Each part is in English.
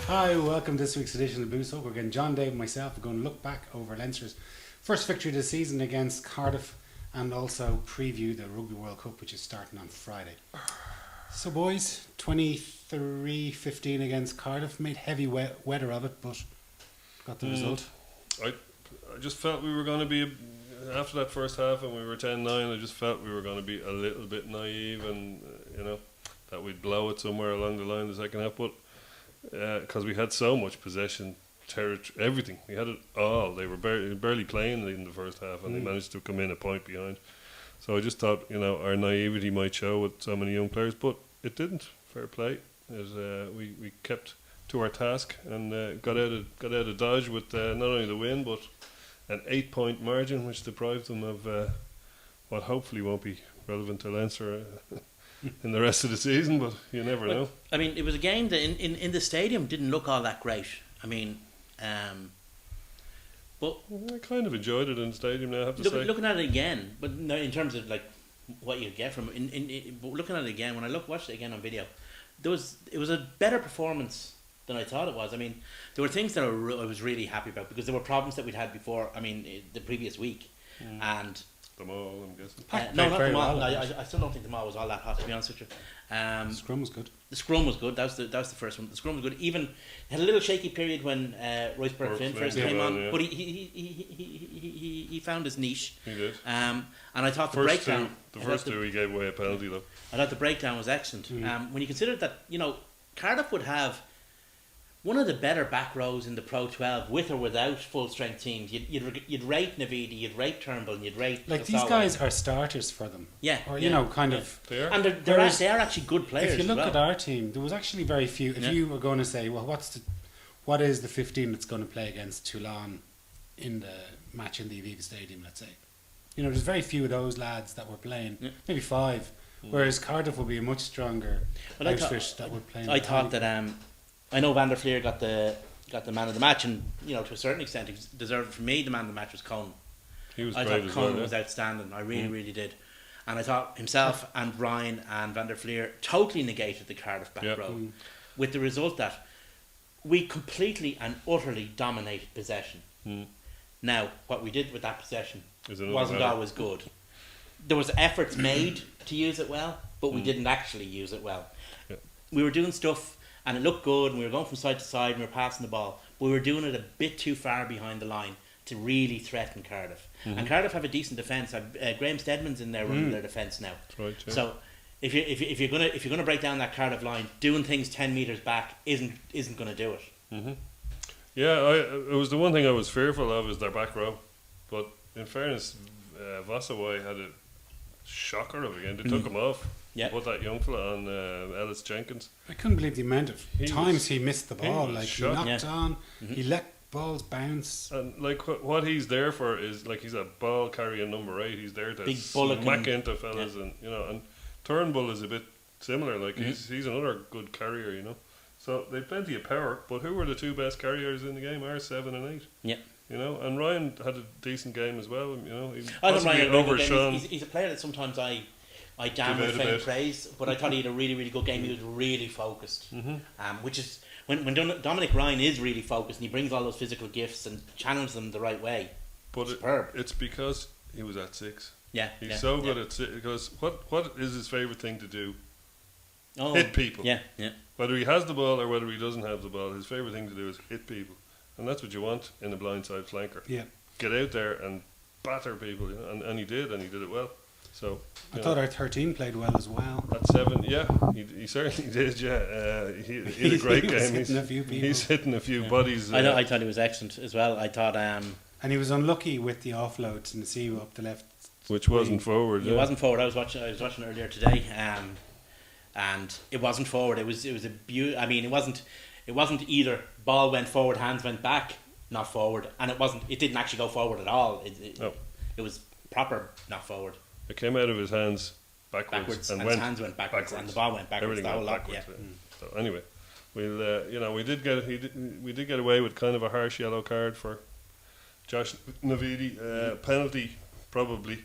Hi, welcome to this week's edition of Blue Soak. Again, John, Dave, and myself are going to look back over Leinster's first victory of the season against Cardiff and also preview the Rugby World Cup, which is starting on Friday. So, boys, 23-15 against Cardiff. Made heavy weather of it, but got the result. I just felt we were going to be, after that first half and we were 10-9, I just felt we were going to be a little bit naive and, that we'd blow it somewhere along the line in the second half. But because we had so much possession, territory, everything. We had it all. They were barely playing in the first half and they managed to come in a point behind. So I just thought, our naivety might show with so many young players, but it didn't. Fair play. We kept to our task and got out of Dodge with not only the win but an 8-point margin, which deprived them of what hopefully won't be relevant to Leinster in the rest of the season, but you never know. I mean, it was a game that in the stadium didn't look all that great. I mean, but I kind of enjoyed it in the stadium now, I have to say. Looking at it again, but no, in terms of like what you get from it, but looking at it again, when I watched it again on video, it was a better performance than I thought it was. I mean, there were things that I was really happy about because there were problems that we'd had before. I mean, the previous week, and Them all, I'm guessing. no, not the very mall. well, I still don't think the mall was all that hot, to be honest with you. The scrum was good. The scrum was good. That was the first one. The scrum was good. Even had a little shaky period when Royce Burke-Flynn first came on, yeah. but he found his niche. He did. And I thought the First breakdown. two, the first two he gave away a penalty though. I thought the breakdown was excellent. When you consider that, Cardiff would have one of the better back rows in the Pro 12 with or without full strength teams. You'd rate Navidi, you'd rate Turnbull, and you'd rate Like, these guys are starters for them. Yeah, Or, yeah, kind of. They are. and they are actually good players. If you look as at well. our team, there was actually very few. If you were going to say, well, what is the 15 that's going to play against Toulon in the match in the Aviva Stadium, let's say? There's very few of those lads that were playing. Maybe 5. Whereas Cardiff will be a much stronger outfit that would play. I thought that I know Van der Fleer got the man of the match, and to a certain extent, he deserved. For me, the man of the match was Cohn. He was I great thought as Cohn well. was outstanding. I really did, and I thought himself and Ryan and Van der Fleer totally negated the Cardiff back row, with the result that we completely and utterly dominated possession. Now, what we did with that possession wasn't always good. There was efforts made to use it well, but we didn't actually use it well. Yeah. We were doing stuff and it looked good and we were going from side to side and we were passing the ball, but we were doing it a bit too far behind the line to really threaten Cardiff. And Cardiff have a decent defence. Graham Stedman's in there running their defence now. That's right, yeah. So if you're gonna break down that Cardiff line, doing things 10 metres back isn't gonna do it. Yeah, it was the one thing I was fearful of is their back row. But in fairness, Vossaway had a shocker of a game. They took him off. Yeah. Put that young fella on Ellis Jenkins. I couldn't believe the amount of times he missed the ball. was Like, he shocking. knocked on, he let balls bounce. And like what he's there for is like he's a ball carrying number 8. He's there to Big bullock smack and- into fellas, and and Turnbull is a bit similar. Like he's another good carrier, So they've plenty of power. But who were the two best carriers in the game? R7 and 8. Yeah. And Ryan had a decent game as well. He I thought possibly Ryan had a really good overshone. game. He's a player that sometimes I damn Give with out a faint bit. praise, but I thought he had a really, really good game. He was really focused, which is when Dominic Ryan is really focused and he brings all those physical gifts and channels them the right way. But Superb. it's because he was at 6. Yeah, He's so good at 6 because what is his favourite thing to do? Oh, Hit people. Yeah, yeah. Whether he has the ball or whether he doesn't have the ball, his favourite thing to do is hit people, and that's what you want in a blindside flanker. Yeah. Get out there and batter people, and he did it well. So I thought our 13 played well as well. at 7, yeah, he certainly did. Yeah, he had a great He was game. hitting a few people. He's hitting a few bodies. I thought he was excellent as well. I thought And he was unlucky with the offloads in the sea up the left. which wasn't forward. it wasn't forward. I was watching earlier today, and it wasn't forward. It was a I mean, it wasn't either ball went forward, hands went back, not forward, and it didn't actually go forward at all. It was proper not forward. It came out of his hands backwards, And his hands went backwards, and the ball went backwards. Everything The whole went lot, backwards. yeah. So anyway, we'll we did get away with kind of a harsh yellow card for Josh Navidi. Penalty probably.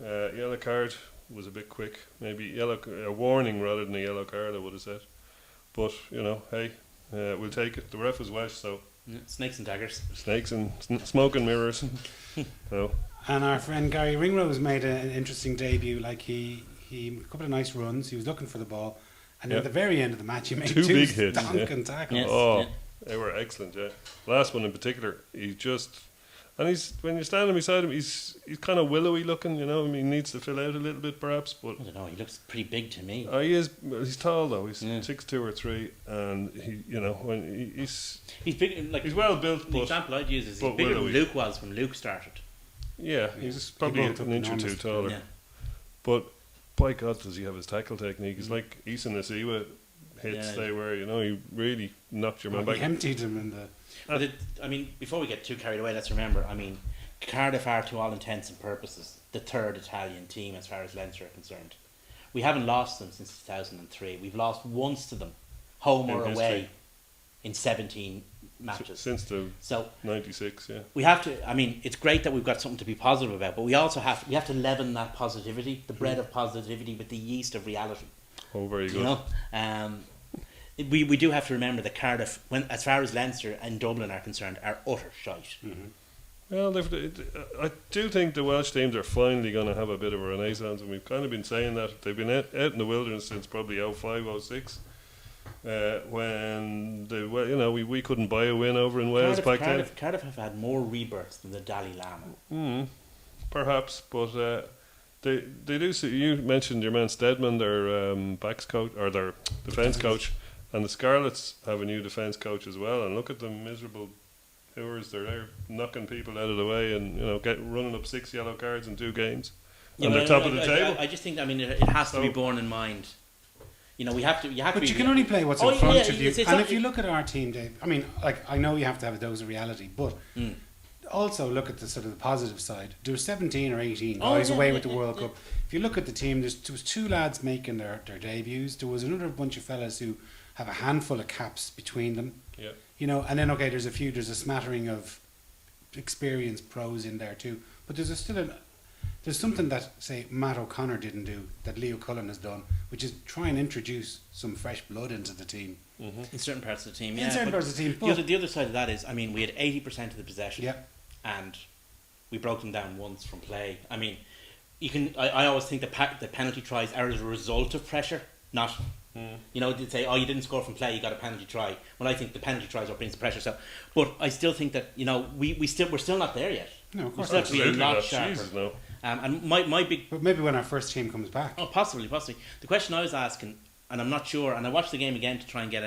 Yellow card was a bit quick. Maybe a warning rather than a yellow card, I would have said. But hey, We'll take it. The ref is Welsh, so Yeah, snakes and daggers. snakes and smoke and mirrors. No. And our friend Gary Ringrose made an interesting debut. Like he a couple of nice runs. He was looking for the ball, and Yeah. at the very end of the match, he made Two two big hits, stonking tackles. Yes. Oh, yeah. they were excellent. Yeah, last one in particular, he just. And he's when you're standing beside him, he's kind of willowy looking, you know. I mean, he needs to fill out a little bit, perhaps. But I don't know. He looks pretty big to me. he is. He's tall though. He's Yeah. 6'2" or 3", and he, you know, when he's He's big. Like he's well built, the but example I'd use is he's but bigger than willowy. Luke was when Luke started. yeah, he's probably bulked up an inch or two enormously. taller. Yeah. But by God, does he have his tackle technique? It's like Issa Nasiwa hits Yeah. they were. You know, he really knocked your man Well, he back. emptied him in the. But I mean, before we get too carried away, let's remember. I mean, Cardiff are, to all intents and purposes, the third Italian team as far as Leinster are concerned. We haven't lost them since 2003. We've lost once to them, home In or history. away, in 17 matches. Since the So '96, yeah. we have to. I mean, it's great that we've got something to be positive about, but we also have to leaven that positivity, the bread of positivity, with the yeast of reality. Oh, very good. You know, we do have to remember that Cardiff, when as far as Leinster and Dublin are concerned, are utter shite. Well, I do think the Welsh teams are finally going to have a bit of a renaissance, and we've kind of been saying that. They've been out in the wilderness since probably 05, 06, when we couldn't buy a win over in Wales back then. Cardiff have had more rebirths than the Dalai Lama. Perhaps, but they do. You mentioned your man Stedman, their backs coach or their defence coach, and the Scarlets have a new defence coach as well. And look at them miserable. They're there knocking people out of the way, and running up 6 yellow cards in 2 games, and they're top of the table. I just think. I mean, it has to be borne in mind. You know, we have to. You have to. But be you can only play what's Oh, in front yeah, of you. it's And not- if you look at our team, Dave, I mean, like, I know you have to have a dose of reality, but also look at the sort of the positive side. There were 17 or 18 Oh, guys yeah, away yeah, with the yeah, World yeah. Cup. If you look at the team, there was 2 lads making their debuts. There was another bunch of fellas who have a handful of caps between them. Yeah. And then, okay, there's a smattering of experienced pros in there too. But there's something that, say, Matt O'Connor didn't do, that Leo Cullen has done, which is try and introduce some fresh blood into the team. in certain parts of the team. In Yeah, certain but parts of the team, the other side of that is, I mean, we had 80% of the possession. Yeah. And we broke them down once from play. I mean, I always think the penalty tries are as a result of pressure, not. They'd say, you didn't score from play, you got a penalty try. Well, I think the penalty tries are brings the pressure. So, but I still think that we're still not there yet. No, of We course still have to be a Absolutely lot not. sharper. Jesus, no. And my big But maybe when our first team comes back. Oh, possibly. The question I was asking, and I'm not sure, and I watched the game again to try and get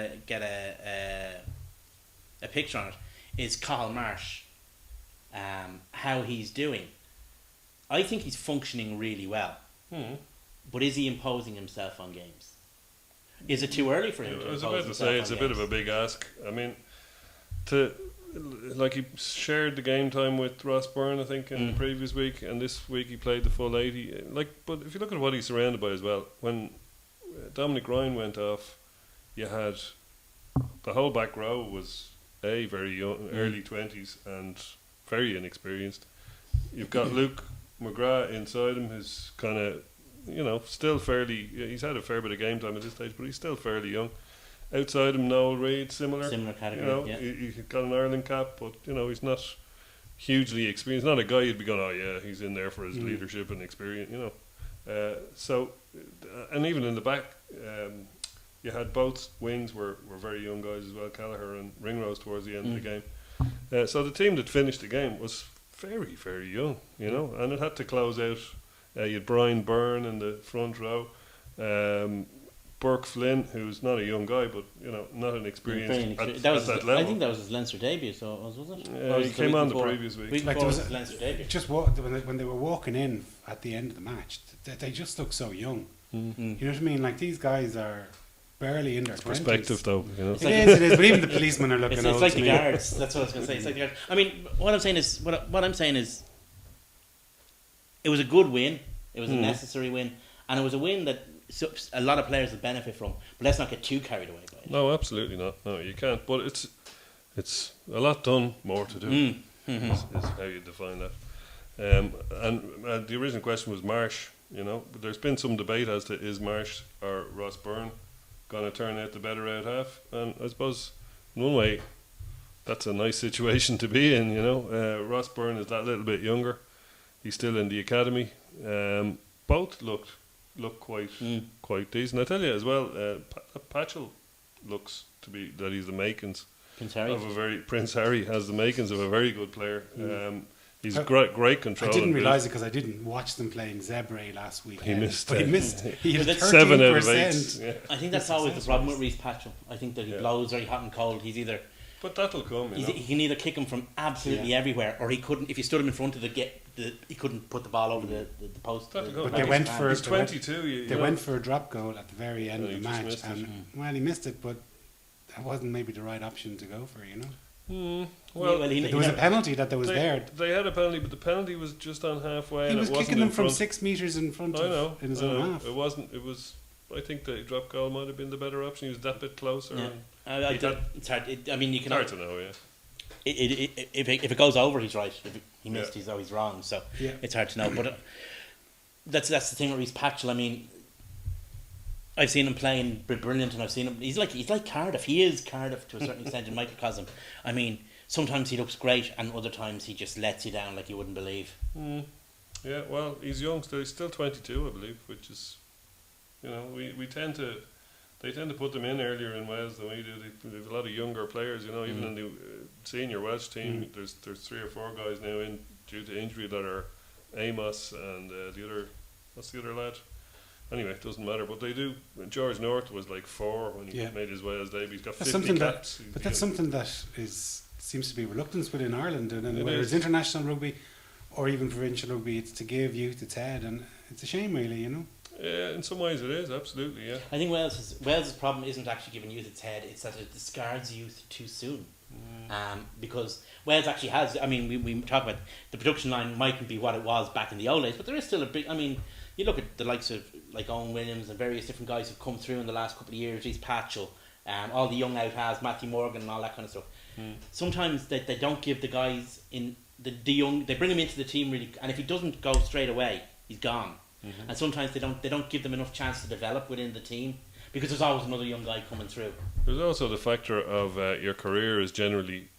a picture on it, is Cathal Marsh, how he's doing. I think he's functioning really well, but is he imposing himself on games? Is it too early for him to I was impose about to himself say it's on a bit of games? a big ask. I mean, he shared the game time with Ross Byrne, I think, in the previous week, and this week he played the full 80. But if you look at what he's surrounded by as well, when Dominic Ryan went off, you had the whole back row was very young, early 20s, and very inexperienced. You've got Luke McGrath inside him, who's kind of still fairly. He's had a fair bit of game time at this stage, but he's still fairly young. Outside him, Noel Reid, similar category. Yeah. He's got an Ireland cap, but he's not hugely experienced. Not a guy you'd be going, oh yeah, he's in there for his leadership and experience. And even in the back, you had both wings were very young guys as well, Callagher and Ringrose towards the end of the game. So the team that finished the game was very, very young, and it had to close out. You had Brian Byrne in the front row, Burke Flynn, who's not a young guy, but not an experienced at that level. I think that was his Leinster debut. So was it? Or was He it came week on the before? previous week. Week Like, before there was was his Leinster debut. Just when they were walking in at the end of the match, they just look so young. You know what I mean? Like, these guys are barely in their 20s. Perspective, though. It is. But even the policemen are looking It's old like to the me. guards. That's what I was going to say. It's like the guards. I mean, what I'm saying is, it was a good win. It was a necessary win, and it was a win that a lot of players would benefit from. But let's not get too carried away by it. No, absolutely not. No, you can't. But it's a lot done, more to do. Is how you define that. And the original question was Marsh. But there's been some debate as to is Marsh or Ross Byrne going to turn out the better out half. And I suppose in one way, that's a nice situation to be in. You know, Ross Byrne is that little bit younger. He's still in the academy. Both look quite decent. I tell you as well, Patchell looks to be that he's the makings Prince Harry has the makings of a very good player. He's great control. I didn't realise it because I didn't watch them playing Zebre last week. He missed. He had 7 out of 8. 13%. Yeah. I think that's always the problem with Reece Patchell. I think that he blows very hot and cold. He's either But that'll come. he can either kick him from absolutely everywhere, or he couldn't. If you stood him in front of he couldn't put the ball over the post. That'll go. But they went for He's 22. They went for a drop goal at the very end of the he just match, missed it. and well, he missed it, but that wasn't maybe the right option to go for. Well, There was a penalty that was there. They had a penalty, but the penalty was just on halfway. He and was it wasn't kicking them in from front. 6 metres in front I know. in his own half. It wasn't. It was. I think the drop goal might have been the better option. He was that bit closer. Yeah. and It's hard. I mean, you it's can. hard to know. Yeah. If it goes over, he's right. If he missed, he's always wrong. So Yeah. it's hard to know. But that's the thing with Reece Patchell. I mean, I've seen him playing brilliant, and I've seen him. He's like Cardiff. He is Cardiff to a certain extent in microcosm. I mean, sometimes he looks great, and other times he just lets you down like you wouldn't believe. Yeah. Well, he's young still. He's still 22, I believe, which is, we tend to. They tend to put them in earlier in Wales than we do. They have a lot of younger players, even in the senior Welsh team. There's 3 or 4 guys now in due to injury that are Amos and the other. What's the other lad? Anyway, it doesn't matter. But they do. George North was like 4 when he made his Wales debut. He's got 50 caps. But that's something that seems to be reluctance within Ireland, and It whether is. it's international rugby or even provincial rugby, it's to give youth its head, and it's a shame, really. Yeah, in some ways it is, absolutely, yeah. I think Wales's problem isn't actually giving youth its head; it's that it discards youth too soon. Because Wales actually has. I mean, we talk about the production line mightn't be what it was back in the old days, but there is still a big. I mean, you look at the likes of like Owen Williams and various different guys who've come through in the last couple of years. Reece Patchell, all the young out-halves, Matthew Morgan, and all that kind of stuff. Sometimes they don't give the guys in the young. They bring him into the team really, and if he doesn't go straight away, he's gone. And sometimes they don't give them enough chance to develop within the team because there's always another young guy coming through. There's also the factor of your career is generally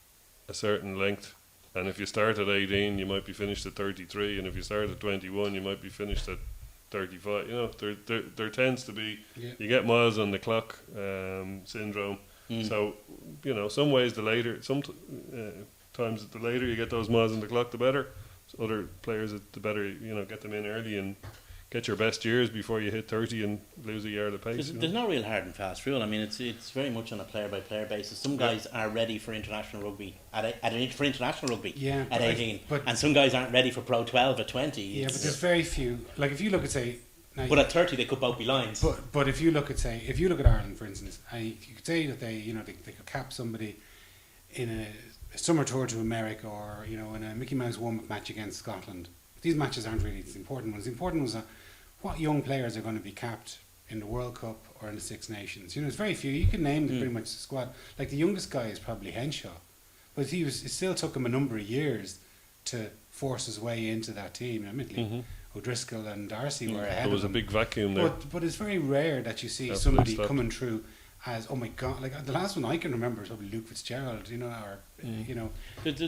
a certain length, and if you start at 18 you might be finished at 33, and if you start at 21 you might be finished at 35. There tends to be you get miles on the clock syndrome. So some ways the later times the later you get those miles on the clock the better. Other players the better get them in early and get your best years before you hit 30 and lose a yard of pace. There's no real hard and fast rule. I mean, it's very much on a player by player basis. Some guys are ready for international rugby at 18, and some guys aren't ready for Pro 12 at 20. Yeah, but there's very few. Like if you look at but at 30 they could both be lines. But if you look at Ireland, for instance, you could say that they could cap somebody in a summer tour to America, or in a Mickey Mouse warm-up match against Scotland. These matches aren't really the important ones. The important ones are what young players are going to be capped in the World Cup or in the Six Nations. There's very few. You can name pretty much the squad. Like the youngest guy is probably Henshaw, but it still took him a number of years to force his way into that team. Admittedly, O'Driscoll and Darcy were ahead of him. There was a big vacuum there. But it's very rare that you see somebody coming through as, oh my God, like the last one I can remember is probably Luke Fitzgerald, or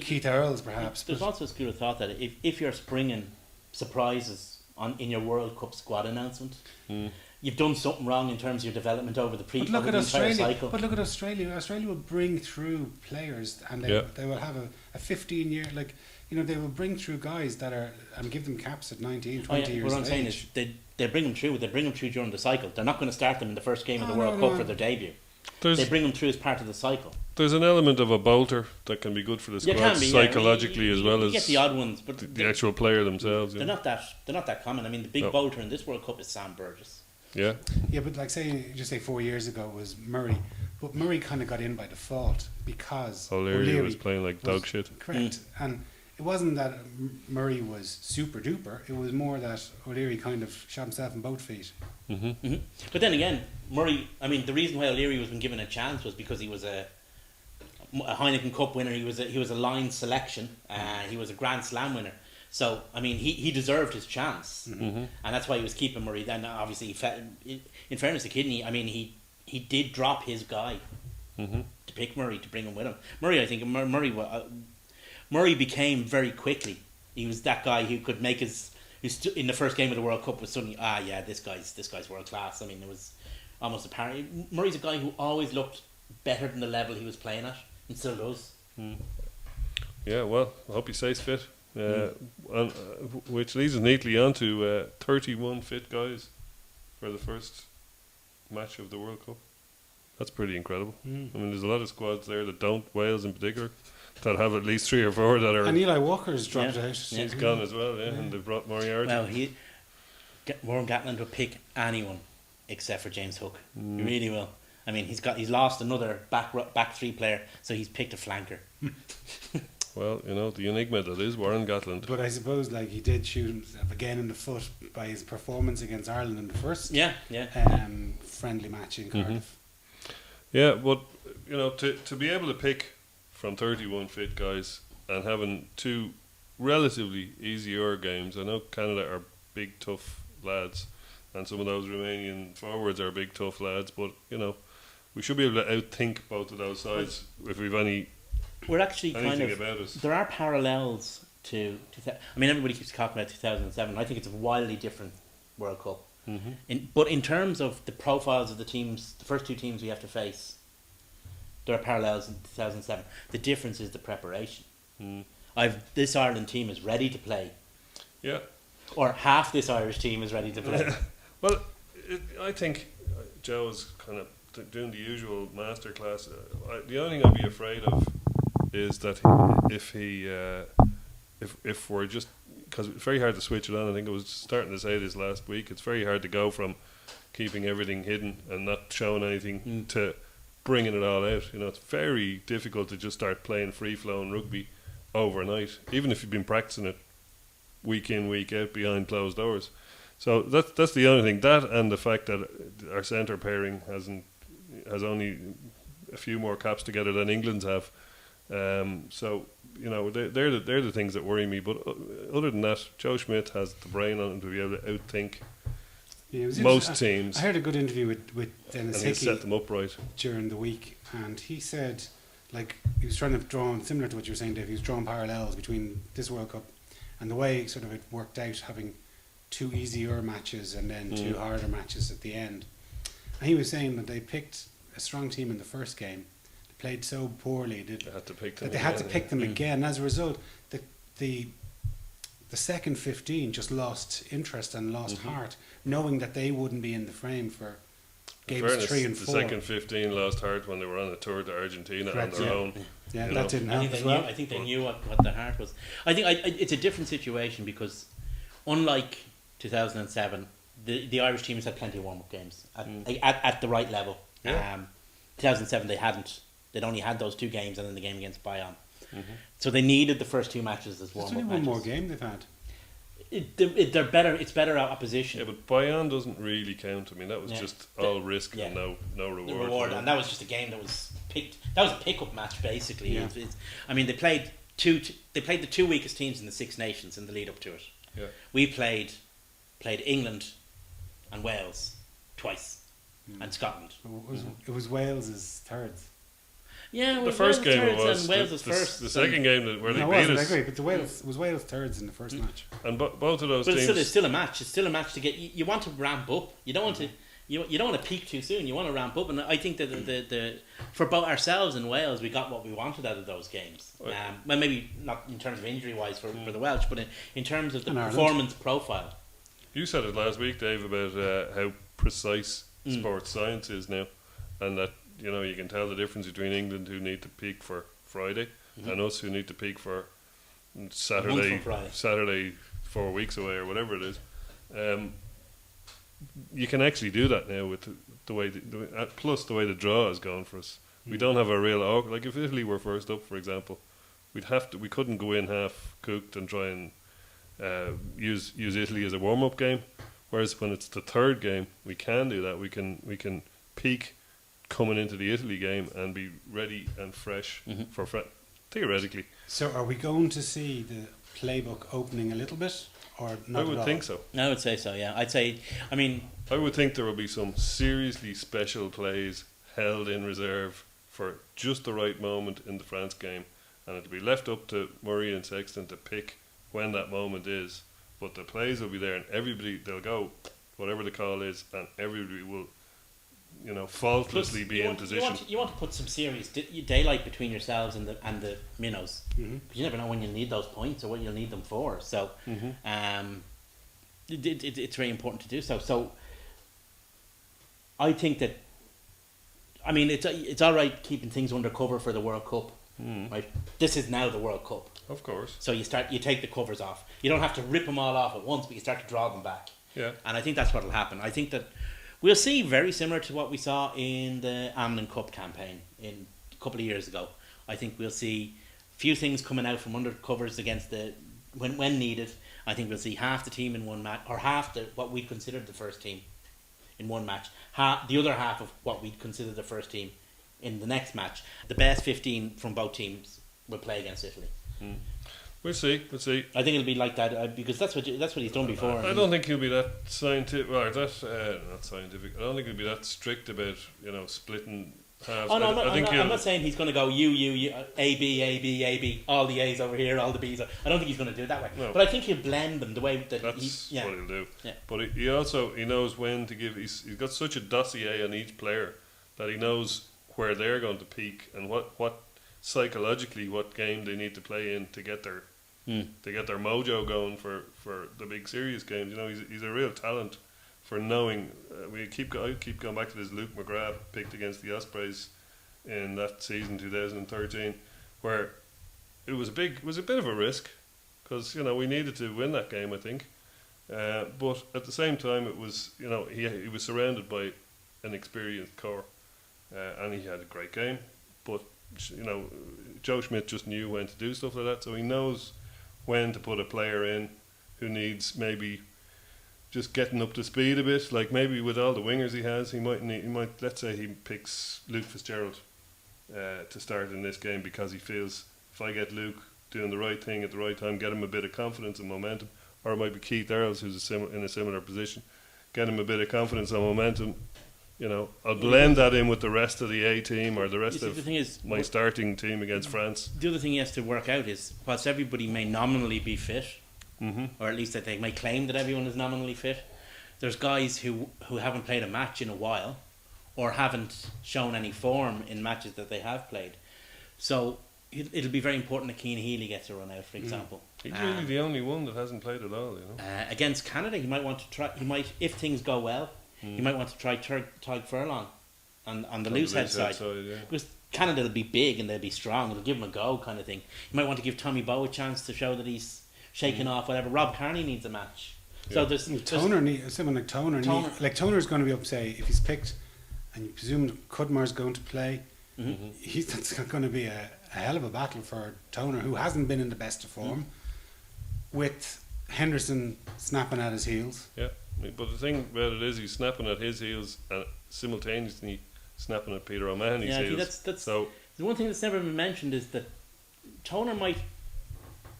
Keith Earls perhaps. There's also a school of thought that if you're springing surprises in your World Cup squad announcement, you've done something wrong in terms of your development over the entire cycle. But look at Australia. Australia will bring through players, and they will have a 15-year, they will bring through guys that are and give them caps at 19, 20 years. What I'm saying is they bring them through. They bring them through during the cycle. They're not going to start them in the first game of the World Cup for their debut. They bring them through as part of the cycle. There's an element of a bolter that can be good for the squad psychologically as well as you get the odd ones, but the actual player themselves. They're not that common. I mean, the big bolter in this World Cup is Sam Burgess. Yeah, but say 4 years ago was Murray, but Murray kind of got in by default because O'Leary was playing like dog shit. Correct, and it wasn't that Murray was super duper. It was more that O'Leary kind of shot himself in both feet. But then again, Murray. I mean, the reason why O'Leary was been given a chance was because he was a Heineken Cup winner. He was a line selection. He was a Grand Slam winner. So I mean, he deserved his chance, and that's why he was keeping Murray. Then obviously, in fairness to Kidney, I mean, he did drop his guy to pick Murray, to bring him with him. Murray, I think Murray became very quickly. He was that guy who could make in the first game of the World Cup was suddenly this guy's world class. I mean, it was almost apparent. Murray's a guy who always looked better than the level he was playing at, and still does. Yeah, well, I hope he stays fit. Which leads us neatly on to 31 fit guys for the first match of the World Cup. That's pretty incredible. I mean, there's a lot of squads there that don't, Wales in particular, that have at least 3 or 4 that are... And Eli Walker's dropped out. He's gone as well, and they've brought Moriarty. Well, Warren Gatland will pick anyone except for James Hook. He really will. I mean, he's lost another back 3 player, so he's picked a flanker. Well, the enigma that is Warren Gatland. But I suppose he did shoot himself again in the foot by his performance against Ireland in the first friendly match in Cardiff. Yeah, but to be able to pick from 31 fit guys and having 2 relatively easier games. I know Canada are big tough lads, and some of those Romanian forwards are big tough lads, but we should be able to outthink both of those sides if we've any. We're actually about us. There are parallels to. I mean, everybody keeps talking about 2007. I think it's a wildly different World Cup. But in terms of the profiles of the teams, the first 2 teams we have to face, there are parallels in 2007. The difference is the preparation. This Ireland team is ready to play. Yeah. Or half this Irish team is ready to play. Well, I think Joe is kind of doing the usual masterclass. The only thing I'd be afraid of is that if we're just, because it's very hard to switch it on. I think I was starting to say this last week. It's very hard to go from keeping everything hidden and not showing anything to bringing it all out. It's very difficult to just start playing free-flowing rugby overnight, even if you've been practicing it week in, week out behind closed doors. So that's the only thing. That and the fact that our centre pairing has only a few more caps together than England's have. So they're the things that worry me. But other than that, Joe Schmidt has the brain on him to be able to outthink most teams. I heard a good interview with Dennis and Hickey set them up right during the week, and he said he was trying to draw on, similar to what you were saying, Dave. He was drawing parallels between this World Cup and the way sort of it worked out, having 2 easier matches and then 2 harder matches at the end. And he was saying that they picked a strong team in the first game. They played so poorly they had to pick them that they had to pick them again. As a result, the second 15 just lost interest and lost heart, knowing that they wouldn't be in the frame for games 3 and 4. The second 15 lost heart when they were on a tour to Argentina on their own. Yeah, that didn't help as well. I think they knew what the heart was. I think it's a different situation because, unlike 2007, the Irish teams had plenty of warm-up games at the right level. 2007 they hadn't. They'd only had those 2 games and then the game against Bayern. So they needed the first 2 matches as warm-up matches. There's only one more game they've had. They're better. It's better opposition. Yeah, but Bayern doesn't really count. I mean, that was just all risk and no reward. The reward, and that was just a game that was picked. That was a pick-up match, basically. Yeah. I mean, they played the 2 weakest teams in the Six Nations in the lead up to it. Yeah. We played England and Wales twice, and Scotland. It was Wales's thirds. Yeah, the first game it was. Wales was first. The second game where they beat us. I agree, but it was Wales thirds in the first match. And both of those but teams. It's still a match. It's still a match to get. You want to ramp up. You don't want to. You don't want to peak too soon. You want to ramp up, and I think that the for both ourselves and Wales, we got what we wanted out of those games. Well, maybe not in terms of injury wise for the Welsh, but in terms of the performance profile. You said it last week, Dave, about how precise sports science is now, and that you can tell the difference between England, who need to peak for Friday, and us, who need to peak for Saturday 4 weeks away or whatever it is. You can actually do that now with the way plus the way the draw is going for us. We don't have a real like if Italy were first up, for example, we couldn't go in half cooked and try and use Italy as a warm up game. Whereas when it's the third game, we can do that. We can peak coming into the Italy game and be ready and fresh for theoretically. So are we going to see the playbook opening a little bit, or not? I would think so. I would say so. Yeah, I would think there will be some seriously special plays held in reserve for just the right moment in the France game, and it'll be left up to Murray and Sexton to pick when that moment is. But the plays will be there, and everybody, they'll go whatever the call is, and everybody will, faultlessly be in position. You want to put some serious daylight between yourselves and the minnows, because you never know when you need those points or what you'll need them for. So, it's very important to do so. So, I think that, it's all right keeping things under cover for the World Cup, right? This is now the World Cup, of course. So you take the covers off. You don't have to rip them all off at once, but you start to draw them back. Yeah. And I think that's what will happen. I think that we'll see very similar to what we saw in the Amlin Cup campaign in a couple of years ago. I think we'll see a few things coming out from under covers against when needed. I think we'll see half the team in one match, or half what we considered the first team in one match. The other half of what we'd consider the first team in the next match. The best 15 from both teams will play against Italy. We'll see. I think it'll be like that because that's what he's done before. I don't think he'll be that scientific, or not scientific. I don't think he'll be that strict about splitting halves. Oh no, I'm not saying he's going to go you, A B, all the A's over here, all the B's. I don't think he's going to do it that way. No. But I think he'll blend them the way that that's what he'll do. Yeah. But he knows when to give. He's got such a dossier on each player that he knows where they're going to peak and what psychologically what game they need to play in to get their mojo going for the big serious games. He's a real talent for knowing. I keep going back to this Luke McGrath picked against the Ospreys in that season 2013, where it was a bit of a risk because we needed to win that game, I think, but at the same time it was he was surrounded by an experienced core, and he had a great game, but Joe Schmidt just knew when to do stuff like that, so he knows when to put a player in who needs maybe just getting up to speed a bit. Like maybe with all the wingers he has, he might let's say he picks Luke Fitzgerald to start in this game because he feels if I get Luke doing the right thing at the right time, get him a bit of confidence and momentum, or it might be Keith Earls who's in a similar position, get him a bit of confidence and momentum. I'll blend that in with the rest of the A team or the rest of my starting team against France. The other thing he has to work out is, whilst everybody may nominally be fit, or at least that they may claim that everyone is nominally fit, there's guys who haven't played a match in a while or haven't shown any form in matches that they have played. So it'll be very important that Cian Healy gets a run out, for example. He's really the only one that hasn't played at all. Against Canada, he might want to try. He might, if things go well. You might want to try Tadhg Furlong on the loose head side. Because Canada will be big and they'll be strong. It'll give them a go kind of thing. You might want to give Tommy Bowe a chance to show that he's shaking off whatever. Rob Kearney needs a match. Yeah. So there's someone like Toner. Toner's going to be up, say, if he's picked and you presume Cudmore's going to play, that's going to be a hell of a battle for Toner, who hasn't been in the best of form, with Henderson snapping at his heels. Yeah. But the thing about it is he's snapping at his heels and simultaneously snapping at Peter O'Mahony's heels. I think that's the one thing that's never been mentioned is that Toner might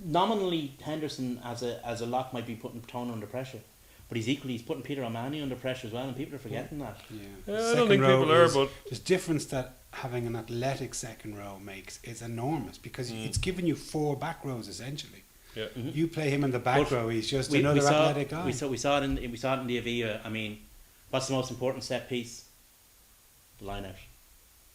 nominally Henderson as a lock might be putting Toner under pressure, but he's putting Peter O'Mahony under pressure as well, and people are forgetting that. Yeah, I don't think people are, but the difference that having an athletic second row makes is enormous because it's giving you 4 back rows essentially. Yeah. You play him in the back row; he's just another athletic guy. We saw it in the Avia. What's the most important set piece? The line out.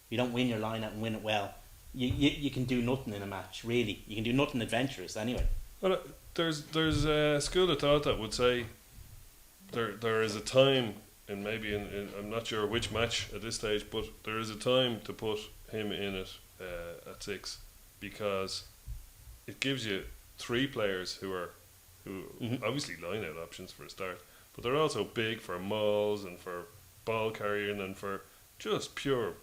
You don't win your line out and win it well. You can do nothing in a match. Really, you can do nothing adventurous anyway. Well, there's a school of thought that would say there is a time, and maybe in I'm not sure which match at this stage, but there is a time to put him in it at 6 because it gives you 3 players who obviously line out options for a start, but they're also big for mauls and for ball carrying and for just pure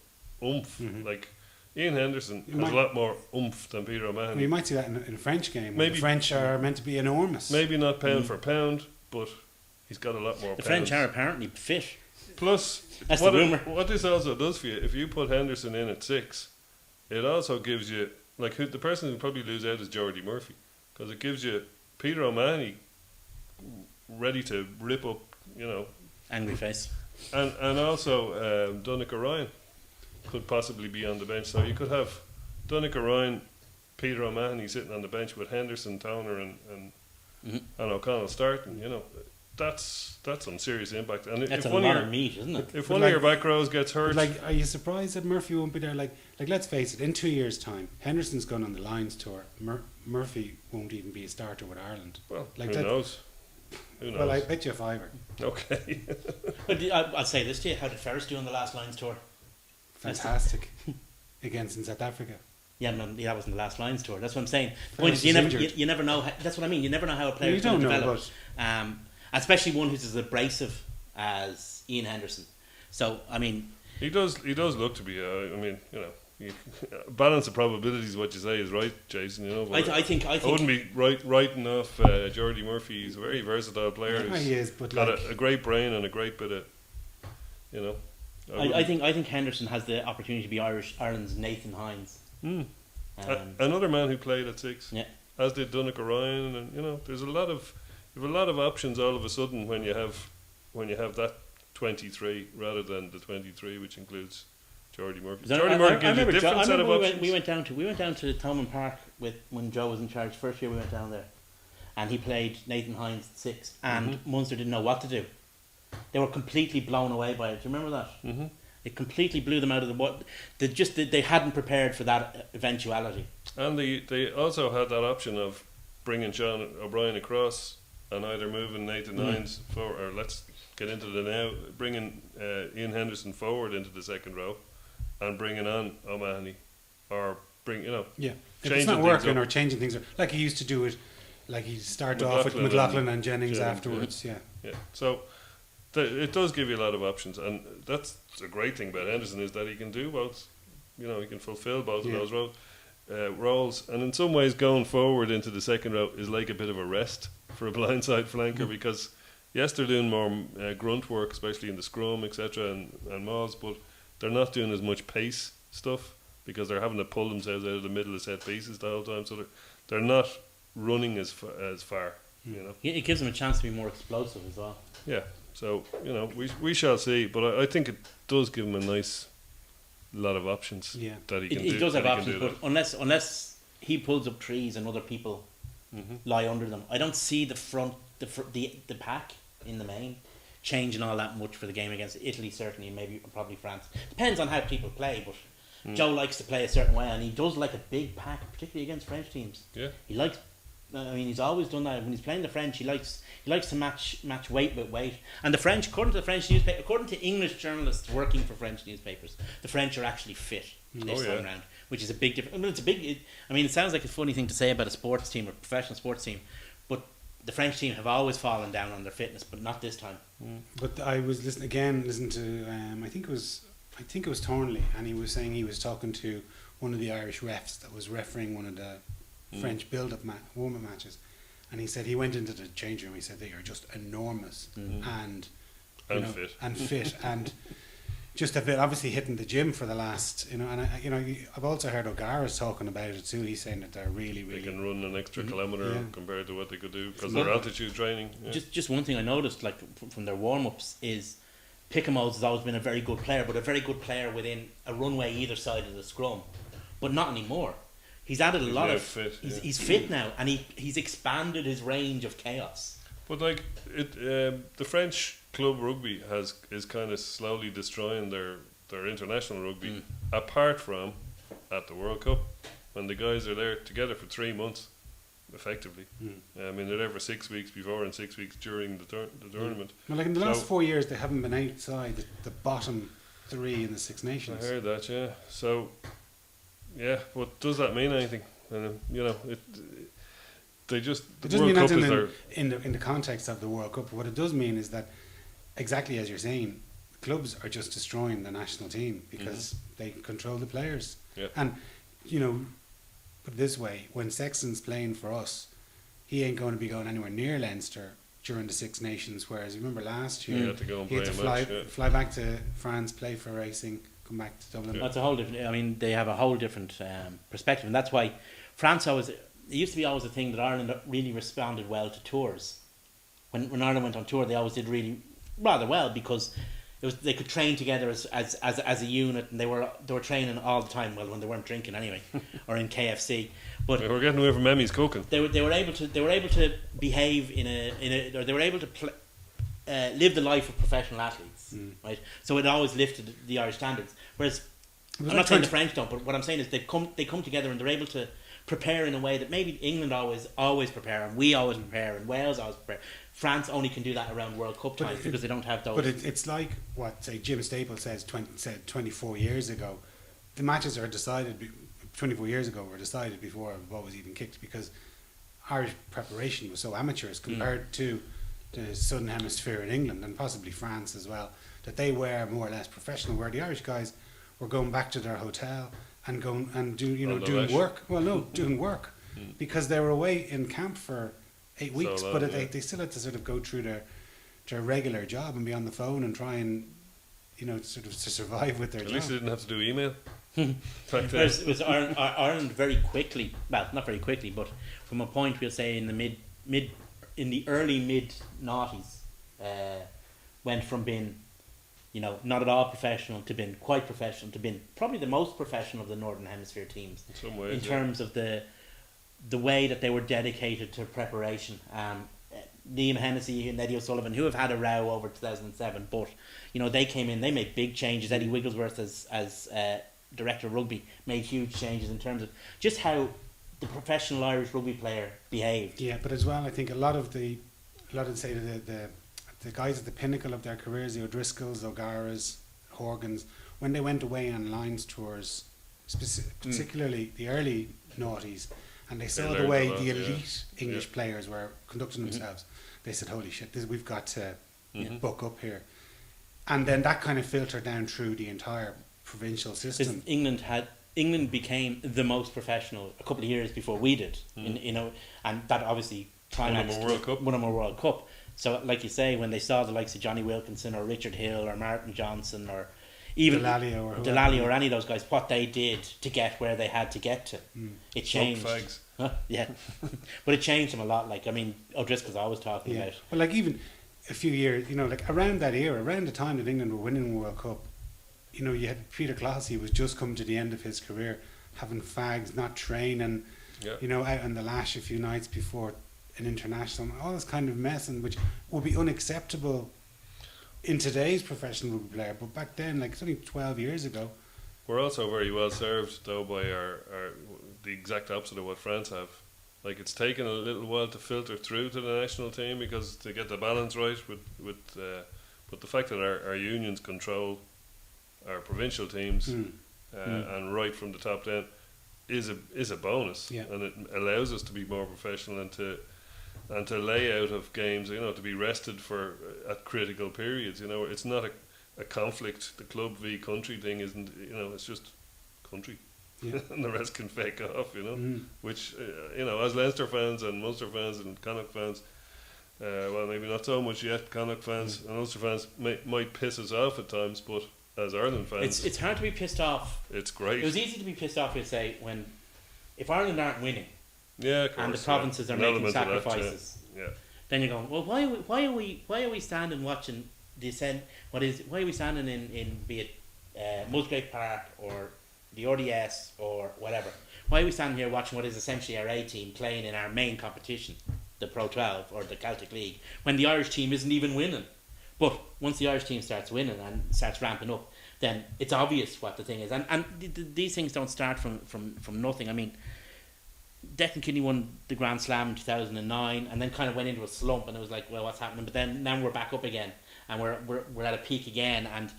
oomph. Like Ian Henderson has a lot more oomph than Peter O'Mahony. Well, you might see that in a French game. Maybe the French are meant to be enormous. Maybe not pound for pound, but he's got a lot more. The French are apparently fit. Plus, that's the rumour. What this also does for you, if you put Henderson in at 6, it also gives you the person who probably lose out is Jordy Murphy. Because it gives you Peter O'Mahony ready to rip up, angry face, and also Donnacha Ryan. could possibly be on the bench. So you could have Donncha Ryan, Peter O'Mahony sitting on the bench with Henderson, Towner, and O'Connell starting. You know, that's some serious impact. And That's if a one lot of of meat, isn't it? if But one like- of your back rows gets hurt, Like, are you surprised that Murphy won't be there? Like, let's face it. In 2 years' time, Henderson's gone on the Lions tour. Murphy won't even be a starter with Ireland. well, like who that- knows? Who knows? Well, I bet you a fiver. Okay. But I'll say this to you: how did Ferris do on the last Lions tour? Fantastic against in South Africa. Yeah, no, that wasn't the last Lions tour. That's what I'm saying. The Ferris point is, you is never, injured. you never know. That's what I mean. You never know how a player You is going don't to know, develop, especially one who's as abrasive as Ian Henderson. So, I mean, He does look to be. I mean, you know, balance of probabilities. What you say is right, Jason. You know, but I think I wouldn't be writing off Geordie Murphy. He's a very versatile player. Yeah, he is, but got like, a great brain and a great bit of, you know. I think Henderson has the opportunity to be Ireland's Nathan Hines. Another man who played at 6, Yeah. as did Donncha Ryan, and you know, there's you have a lot of options all of a sudden when you have that 23 rather than the 23, which includes Geordie Murphy. Geordie Murphy gives you a different set of options. we went down to Thomond Park when Joe was in charge. First year we went down there, and he played Nathan Hines at 6, and Munster didn't know what to do. They were completely blown away by it. Do you remember that? Mm-hmm. It completely blew them out of the water. They hadn't prepared for that eventuality. And they also had that option of bringing Sean O'Brien across and either moving Nathan Hines forward, or let's get into the now, bringing Ian Henderson forward into the second row and bringing on O'Mahony, or yeah, if it's changing not things working up. or changing things, like he used to do it, like he started off with McLaughlin and Jennings afterwards. Yeah. So it does give you a lot of options, and that's a great thing about Henderson, is that he can do both. You know, he can fulfil both of those roles, and in some ways, going forward into the second row is like a bit of a rest for a blindside flanker, because yes, they're doing more grunt work, especially in the scrum, etc., and mauls, but they're not doing as much pace stuff because they're having to pull themselves out of the middle of set pieces the whole time, so they're not running as far. You know, It gives them a chance to be more explosive as well. yeah. So you know, we shall see, but I think it does give him a nice lot of options. Yeah. That he can It do. does have that he options, can do but unless he pulls up trees and other people lie under them, I don't see the front, the pack in the main changing all that much for the game against Italy. Certainly, maybe probably France. Depends on how people play, but Joe likes to play a certain way, and he does like a big pack, particularly against French teams. Yeah. He likes. I mean, he's always done that. When he's playing the French, he likes to match weight with weight. And the French, according to the French newspaper, according to English journalists working for French newspapers, the French are actually fit this time round, which is a big difference. I mean, it sounds like a funny thing to say about a sports team or professional sports team, but the French team have always fallen down on their fitness, but not this time. But I was listening to I think it was Thornley, and he was saying he was talking to one of the Irish refs that was refereeing one of the French build-up warm-up matches, and he said he went into the change room. He said they are just enormous and fit and just a bit obviously hitting the gym for the last and I've also heard O'Gara's talking about it too. He's saying that they're really They can run an extra kilometre compared to what they could do because Well, their altitude training. Yeah. Just one thing I noticed, like from their warm-ups, is Picamoles has always been a very good player, but a very good player within a runway either side of the scrum, but not anymore. He's added a lot of fit. He's fit now, and he's expanded his range of chaos. But like the French club rugby is kind of slowly destroying their international rugby. Apart from at the World Cup, when the guys are there together for 3 months, effectively. I mean, they're there for 6 weeks before and 6 weeks during the tournament. Well, like in the last 4 years, they haven't been outside the bottom 3 in the Six Nations. I heard that, yeah. So, yeah, but does that mean anything? They just It the doesn't mean World Cup anything is their in the context of the World Cup. What it does mean is that, exactly as you're saying, clubs are just destroying the national team because they control the players. Yeah. And, put it this way, when Sexton's playing for us, he ain't going to be going anywhere near Leinster during the Six Nations, whereas you remember last year He had to go and he had play to a fly, match, yeah. fly back to France, play for Racing, come back to Dublin. That's a whole different. I mean, they have a whole different perspective, and that's why France always. It used to be always a thing that Ireland really responded well to tours. When Ireland went on tour, they always did really rather well because they could train together as a unit, and they were training all the time. Well, when they weren't drinking anyway, or in KFC, but We're getting away from Emmy's cooking. they were able to behave or they were able to live the life of professional athletes, right? So it always lifted the Irish standards. Whereas I'm not saying the French don't, but what I'm saying is they come together and they're able to prepare in a way that maybe England always prepare, and we always prepare, and Wales always prepare. France only can do that around World Cup time because they don't have those. But it's like what, say, Jim Staples said 24 years ago. The matches are decided 24 years ago were decided before the ball was even kicked, because Irish preparation was so amateurish compared to the Southern Hemisphere in England and possibly France as well, that they were more or less professional, where the Irish guys were going back to their hotel and going and doing work. Well, no, doing work, because they were away in camp for 8 weeks, So but long, they still had to sort of go through their regular job and be on the phone and try and sort of to survive with their At job. least they didn't have to do email. Back then. Whereas was Ireland very quickly, well, not very quickly, but from a point we'll say in the early mid noughties, went from being, not at all professional to being quite professional to being probably the most professional of the Northern Hemisphere teams In some ways, in terms of the way that they were dedicated to preparation. Liam Hennessy and Eddie O'Sullivan, who have had a row over 2007, but they came in, they made big changes. Eddie Wigglesworth as director of rugby made huge changes in terms of just how the professional Irish rugby player behaved. Yeah, but as well, I think a lot of the guys at the pinnacle of their careers, the O'Driscolls, O'Garas, Horgans, when they went away on Lions tours, particularly the early noughties, and they saw the way the elite English players were conducting themselves, they said, holy shit, we've got to buck up here. And then that kind of filtered down through the entire provincial system. England became the most professional a couple of years before we did, and that obviously climaxed won them a World Cup. So, like you say, when they saw the likes of Johnny Wilkinson or Richard Hill or Martin Johnson or even Delalio or any of those guys, what they did to get where they had to get to, it changed. Yeah, but it changed them a lot. Like, I mean, O'Driscoll's always talking about. Well, like even a few years, like around that era, around the time that England were winning the World Cup, you had Peter Clohessy was just come to the end of his career, having fags, not training, out on the lash a few nights before an international, all this kind of mess, and which would be unacceptable in today's professional rugby player. But back then, like it's only 12 years ago. We're also very well served though by our the exact opposite of what France have. Like, it's taken a little while to filter through to the national team because to get the balance right with but the fact that our unions control our provincial teams and right from the top down is a bonus, and it allows us to be more professional and to lay out of games, to be rested for at critical periods. It's not a conflict. The club v country thing isn't. It's just country, and the rest can fake off. Which as Leinster fans and Munster fans and Connacht fans, well, maybe not so much yet. Connacht fans and Ulster fans might piss us off at times, but as Ireland fans, it's hard to be pissed off. It's great. It was easy to be pissed off, you'd say, if Ireland aren't winning, of course, and the provinces are making sacrifices. Then you're going, well, why are we standing watching the ascent? Why are we standing in be it Musgrave Park or the RDS or whatever? Why are we standing here watching what is essentially our A team playing in our main competition, the Pro 12 or the Celtic League, when the Irish team isn't even winning? But once the Irish team starts winning and starts ramping up, then it's obvious what the thing is. And these things don't start from nothing. I mean, Declan Kidney won the Grand Slam in 2009 and then kind of went into a slump, and it was like, well, what's happening? But then now we're back up again and we're at a peak again. And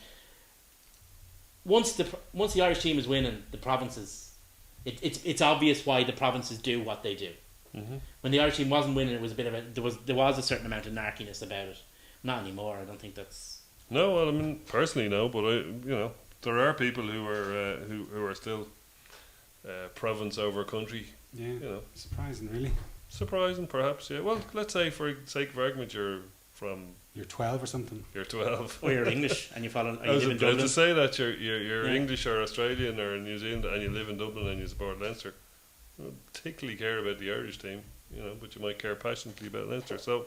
once the Irish team is winning, the provinces, it's obvious why the provinces do what they do. When the Irish team wasn't winning, it was a bit of there was a certain amount of narkiness about it. Not anymore. I don't think that's. No, well, I mean, personally, no, but there are people who are still province over country. Yeah, surprising, really. Surprising, perhaps. Yeah. Well, let's say for sake of argument, you're 12 or something. You're 12. Or you're English and you follow. I was about to say that you're English or Australian or New Zealand and you live in Dublin and you support Leinster. You don't particularly care about the Irish team. you know, but you might care passionately about Leinster. So,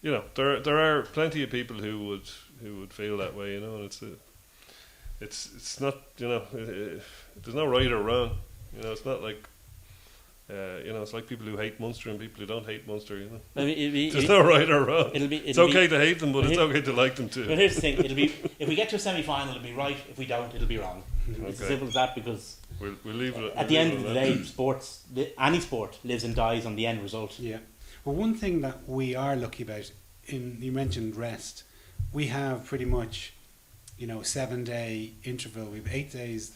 you know, there are plenty of people who would feel that way, you know, and it's not, you know, there's no right or wrong, you know. It's not like, you know, it's like people who hate Munster and people who don't hate Munster, you know. I mean, There's no right or wrong. It's it'll okay be, to hate them, but it's okay to like them too. But here's the thing: it'll be, if we get to a semi-final, it'll be right. If we don't, it'll be wrong. It's as Okay. simple as that. Because We'll leave it at the end of the day, any sport lives and dies on the end result. Yeah. Well, one thing that we are lucky about, you mentioned rest, we have pretty much, you know, 7-day interval. We have 8 days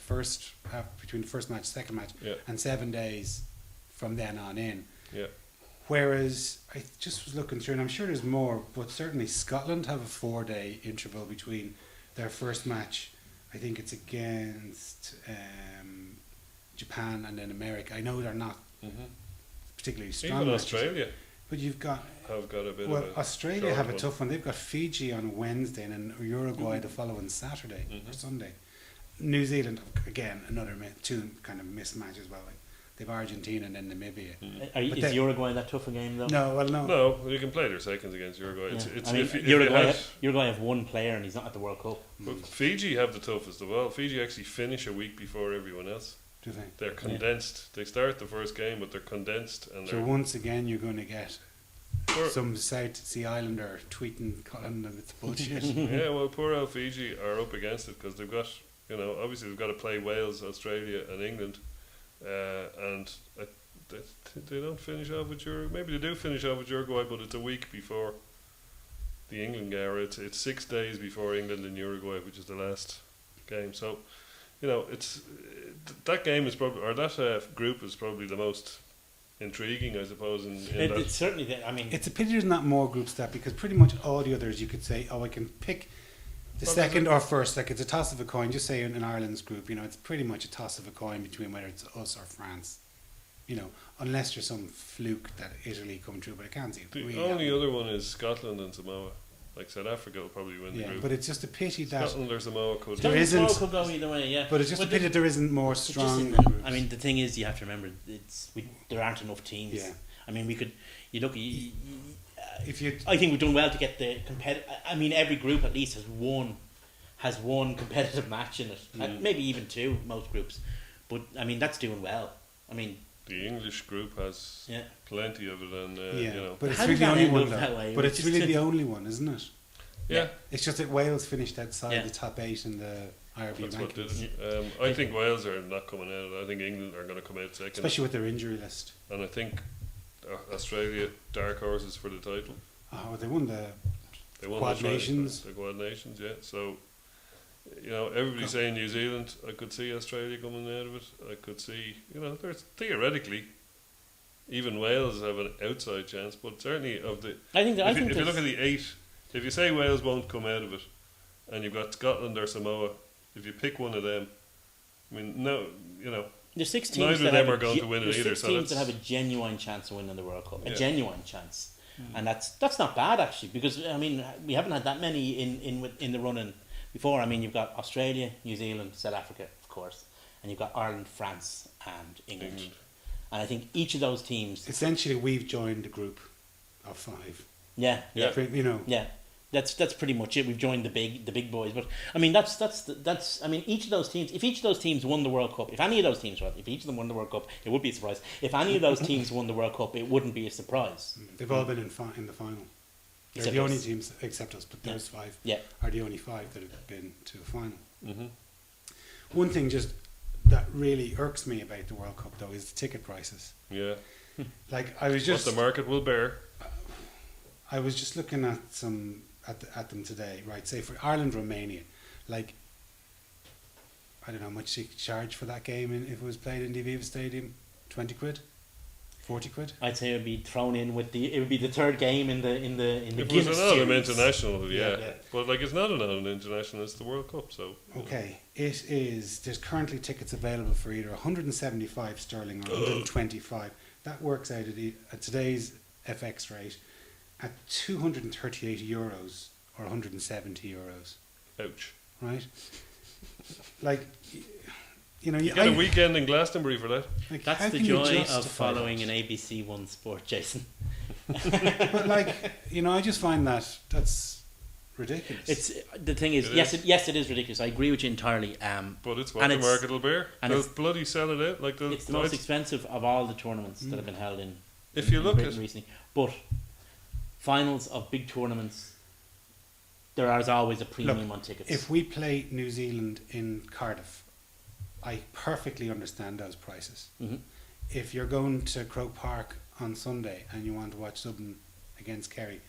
between the first match, second match, Yeah. and 7 days from then on in. Yeah. Whereas I just was looking through, and I'm sure there's more, but certainly Scotland have a 4-day interval between their first match. I think it's against Japan and then America. I know they're not particularly strong. Even matches, Australia but you've got. have got a bit Well, of a Australia short have a one. tough one. They've got Fiji on Wednesday and then Uruguay the following Saturday or Sunday. New Zealand, again, two kind of mismatches as well. Like they've Argentina and then Namibia. But Is Uruguay that tough a game though? No, well, no. No, you can play their seconds against Uruguay. Yeah. It's I mean, if you Uruguay have one player and he's not at the World Cup. But Fiji have the toughest of all. Fiji actually finish a week before everyone else. Do they? They're condensed. They start the first game, but they're condensed, and So they're once again, you're going to get poor, some South Sea Islander tweeting Colin that it's bullshit. yeah. Well, poor old Fiji are up against it because they've got, you know, obviously they've got to play Wales, Australia, and England, and they don't finish off with Uruguay. Maybe they do finish off with Uruguay, but it's a week before the England game. Or it's 6 days before England and Uruguay, which is the last game. So, you know, that game is probably, or that group is probably the most intriguing, I suppose. It's certainly, I mean, It's a pity there's not more groups that, because pretty much all the others you could say, oh, I can pick the Well, second or first. Like it's a toss of a coin. Just say in Ireland's group, you know, it's pretty much a toss of a coin between whether it's us or France. You know, unless there's some fluke that Italy come through, but I can't see it. The really only happening. other one is Scotland and Samoa. Like South Africa will probably win the Yeah, group. but it's just a pity that. Scotland or Samoa could. There Scotland isn't- could go either way, yeah. But it's just a pity that there isn't more strong. Just, groups. I mean, the thing is, you have to remember, there aren't enough teams. Yeah. I mean, you look, if you I think we've done well to get the I mean, every group at least has one competitive match in it. Maybe even two, most groups. But, I mean, that's doing well. I mean, The English group has yeah. plenty of it, and yeah, you know, but it's How really did the that only end one. up Though. that way? But It it's was really just- the only one, isn't it? yeah, It's just that Wales finished outside Yeah. the top 8 in the IRB that's what did rankings, it. I think Wales are not coming out. I think England are going to come out second, especially with their injury list. and I think Australia dark horses for the title. Oh, they won the. They won Quad the tri- Nations. The Quad Nations, yeah. So, you know, everybody's saying New Zealand. I could see Australia coming out of it. I could see, you know, there's theoretically, even Wales have an outside chance, but certainly of the. I think If you look at the 8, if you say Wales won't come out of it, and you've got Scotland or Samoa, if you pick one of them, I mean, no, you know, there's 6 teams neither of that them have are going to win it there's either, 6 so teams that that's- have a genuine chance of winning the World Cup. A Yeah. genuine chance. And that's not bad actually, because I mean we haven't had that many in the running before. I mean, you've got Australia, New Zealand, South Africa, of course, and you've got Ireland, France, and England. And I think each of those teams, Essentially, we've joined the group of 5. yeah, Yeah. You know, yeah, that's pretty much it. We've joined the big boys, but I mean that's I mean each of those teams. If each of those teams won the World Cup, if any of those teams, right, if each of them won the World Cup, it would be a surprise. If any of those teams won the World Cup, it wouldn't be a surprise. they've all been in the final. They're Except the only us. teams, except us, but those 5 Yeah. are the only 5 that have been to a final. Mm-hmm. One thing just that really irks me about the World Cup, though, is the ticket prices. yeah. Like, I was just... what the market will bear. I was just looking at at them today, right? Say for Ireland, Romania, like I don't know how much you charge for that game if it was played in the Aviva Stadium, 20 quid, 40 quid. I'd say it would be thrown in with it would be the third game in the It was Guinness an Ireland series. international, yeah. Yeah. But like it's not an Ireland international, it's the World Cup, so Okay, it is. There's currently tickets available for either 175 sterling or 125. That works out at today's FX rate at 238 euros or 170 euros. ouch. Right? Like, you know, You get a weekend in Glastonbury for that. like, That's how the can you joy of justify following that? an ABC One sport, Jason. But like, you know, I just find that's ridiculous. It's the thing is, It yes, is. yes, it is ridiculous. I agree with you entirely. But it's what And the it's- market will bear. and They'll it's- bloody sell it out. Like it's the most expensive of all the tournaments that have been held in. If you in look Britain at- recently, but finals of big tournaments, there is always a premium on tickets. If we play New Zealand in Cardiff, I perfectly understand those prices. Mhm. If you're going to Croke Park on Sunday and you want to watch Dublin against Kerry,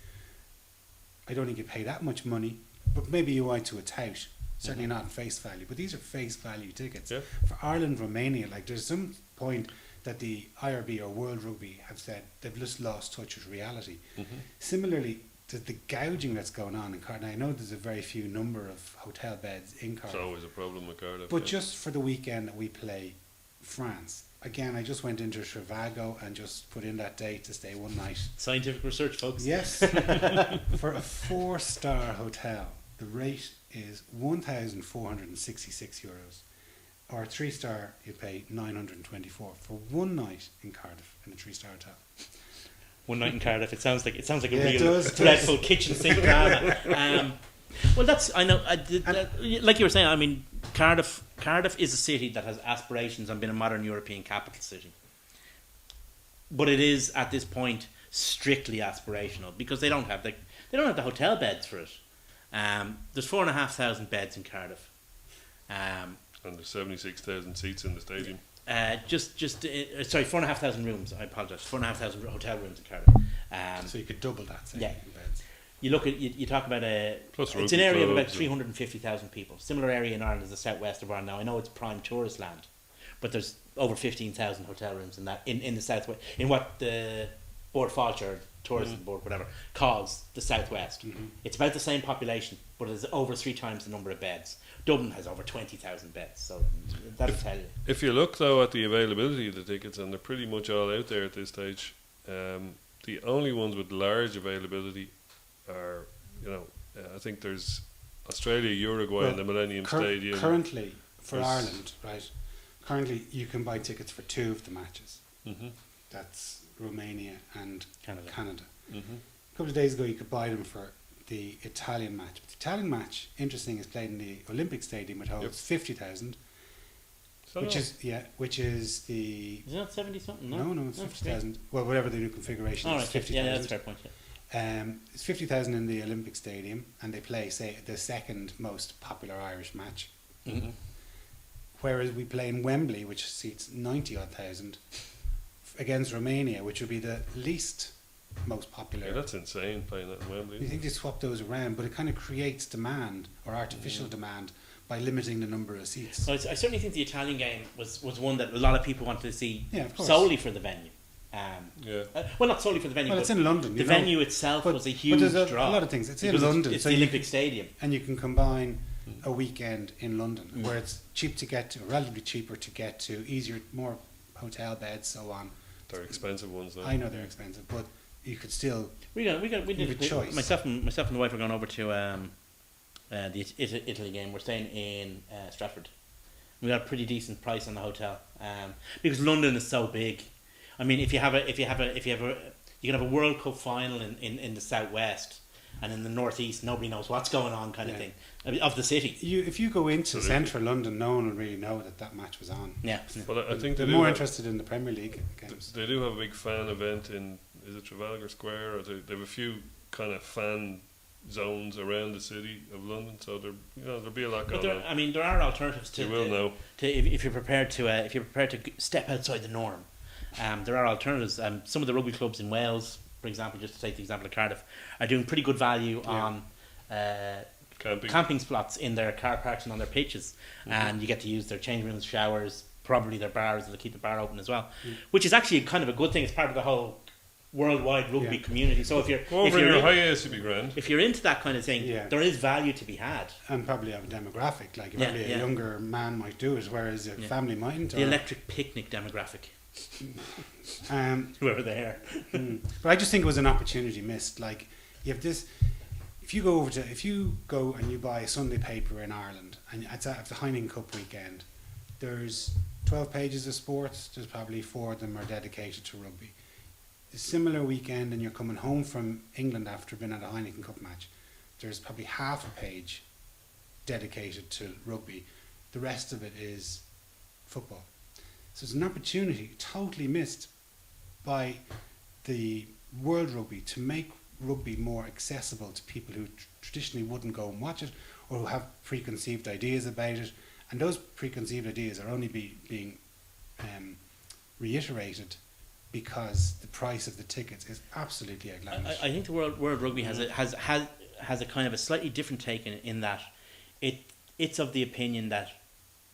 I don't think you pay that much money, but maybe you want to a tout. Certainly not face value, but these are face value tickets. Yeah. For Ireland, Romania, like there's some point that the IRB or World Rugby have said they've just lost touch with reality. Similarly, the gouging that's going on in Cardiff, I know there's a very few number of hotel beds in It's Cardiff, always a problem with Cardiff. but yeah. just for the weekend that we play France, again, I just went into Trivago and just put in that date to stay one night. Scientific research, folks. Yes, for a 4-star hotel, the rate is €1,466, or a 3-star you pay 924 for one night in Cardiff in a 3-star hotel. One night in Cardiff. It sounds like a Yeah, it real does. dreadful kitchen sink drama. Well, that's I know. Like you were saying, I mean, Cardiff is a city that has aspirations on being a modern European capital city, but it is at this point strictly aspirational because they don't have the hotel beds for it. There's 4,500 beds in Cardiff. And there's 76,000 seats in the stadium. Sorry, 4,500 rooms. I apologise. 4,500 hotel rooms in Cardiff. So you could double that, say, yeah. in beds. You look at you talk about Plus it's rugby an area of about clubs and- 350,000 people. Similar area in Ireland is the southwest of Ireland. Now I know it's prime tourist land, but there's over 15,000 hotel rooms in that in the southwest, in what the Board Fáilte, tourism board, whatever, calls the southwest. It's about the same population, but it's over 3 times the number of beds. Dublin has over 20,000 beds, so that'll tell you. If you look though at the availability of the tickets, and they're pretty much all out there at this stage, the only ones with large availability are, I think there's Australia, Uruguay, and the Millennium Stadium. Currently, for There's- Ireland, right? Currently, you can buy tickets for 2 of the matches. Mm-hmm. That's Romania and Canada. Mm-hmm. A couple of days ago, you could buy them for the Italian match. But the Italian match, interesting, is played in the Olympic Stadium. It holds 50,000, which is the Is that 70 something? no, it's Oh, 50,000. Well, whatever the new configuration All is, right, 50,000. yeah, that's a fair point. Yeah. It's 50,000 in the Olympic Stadium, and they play, say, the second most popular Irish match. Mm-hmm. Whereas we play in Wembley, which seats 90-odd thousand, against Romania, which would be the least most popular. Yeah, that's insane playing that in Wembley. You think they swap those around, but it kind of creates demand or artificial demand by limiting the number of seats. So I certainly think the Italian game was one that a lot of people wanted to see Yeah, of course. solely for the venue. Yeah. Well, not solely for the venue. Well, but it's in London. the you know. venue itself But- was a but huge there's a draw. lot of things. It's in because London, It's so the you Olympic can- Stadium. And you can combine a weekend in London, where it's cheap to get to, relatively cheaper to get to, easier, more hotel beds, so on. They're expensive ones though. I know they're expensive, but you could still. We did have a choice. myself and the wife were going over to the Italy game. We're staying in Stratford. We got a pretty decent price on the hotel because London is so big. I mean, you can have a World Cup final in the southwest, and in the northeast, nobody knows what's going on, kind of Yeah. thing, I mean, of the city. If you go into Absolutely. central London, no one will really know that match was on. Yeah, But I think They're they more do interested in the Premier League games. They do have a big fan event in, is it Trafalgar Square, or they have a few kind of fan zones around the city of London, so there'll be a lot but going on. there are alternatives to. You will know. If you're prepared to step outside the norm, there are alternatives. Some of the rugby clubs in Wales, for example, just to take the example of Cardiff, are doing pretty good value on camping spots in their car parks and on their pitches, and you get to use their change rooms, showers, probably their bars. They'll keep the bar open as well, which is actually kind of a good thing. It's part of the whole worldwide rugby community. So if you're you'd be grand. if you're into that kind of thing, there is value to be had. And probably have a demographic, like Yeah, probably yeah. a younger man might do it, whereas a family mightn't. The electric picnic demographic, whoever they are. But I just think it was an opportunity missed. Like, you have this. If you go and you buy a Sunday paper in Ireland, and it's at the Heineken Cup weekend, there's 12 pages of sports. There's probably 4 of them are dedicated to rugby. A similar weekend, and you're coming home from England after being at a Heineken Cup match. There's probably half a page dedicated to rugby. The rest of it is football. So it's an opportunity totally missed by the World Rugby to make rugby more accessible to people who traditionally wouldn't go and watch it, or who have preconceived ideas about it, and those preconceived ideas are only being reiterated because the price of the tickets is absolutely outlandish. I think the World Rugby has a kind of a slightly different take in that it's of the opinion that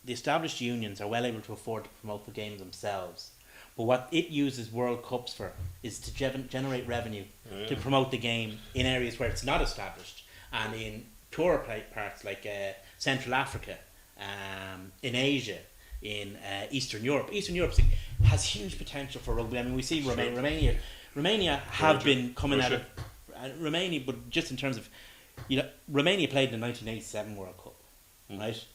the established unions are well able to afford to promote the game themselves. But what it uses World Cups for is to generate revenue to promote the game in areas where it's not established, and in poorer parts like Central Africa, in Asia, in Eastern Europe. Eastern Europe has huge potential for rugby. I mean, we see Romania have been coming out of Romania, but just in terms of, Romania played in the 1987 World Cup, right?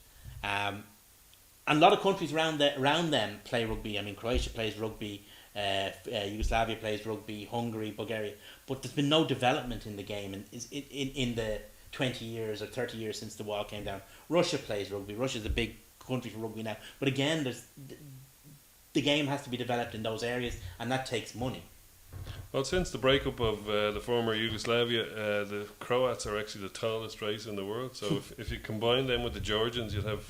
And a lot of countries around them play rugby. I mean, Croatia plays rugby, Yugoslavia plays rugby, Hungary, Bulgaria. But there's been no development in the game in the 20 years or 30 years since the wall came down. Russia plays rugby. Russia's a big country for rugby now. But again, the game has to be developed in those areas, and that takes money. Well, since the breakup of the former Yugoslavia, the Croats are actually the tallest race in the world. So if you combine them with the Georgians, you'd have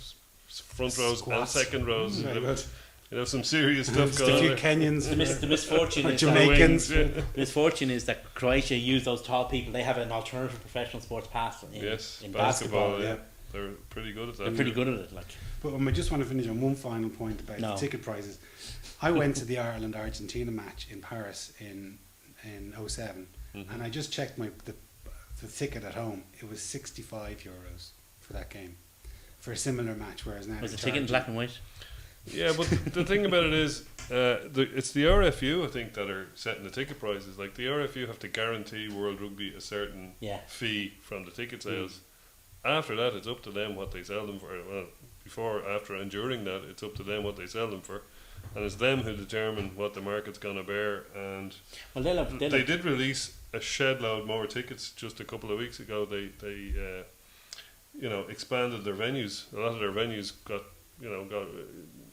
front rows Squats. and second rows. Very good. You'd have some serious stuff Just a going few on. Kenyans, The misfortune or is Jamaicans. the misfortune is that Croatia use those tall people. They have an alternative professional sports path in basketball. Yeah. They're pretty good at that. They're pretty good at it. Like, But I just want to finish on one final point about No. the ticket prices. I went to the Ireland-Argentina match in Paris in 07, and I just checked the ticket at home. It was €65 for that game, for a similar match, whereas now was the they're ticket in charging- black and white? Yeah, but the thing about it is, it's the RFU, I think, that are setting the ticket prices. Like, the RFU have to guarantee World Rugby a certain fee from the ticket sales. After that, it's up to them what they sell them for. Well, before, after, and during that, it's up to them what they sell them for. And it's them who determine what the market's going to bear. And Well, they did release a shed load more tickets just a couple of weeks ago. They expanded their venues. A lot of their venues got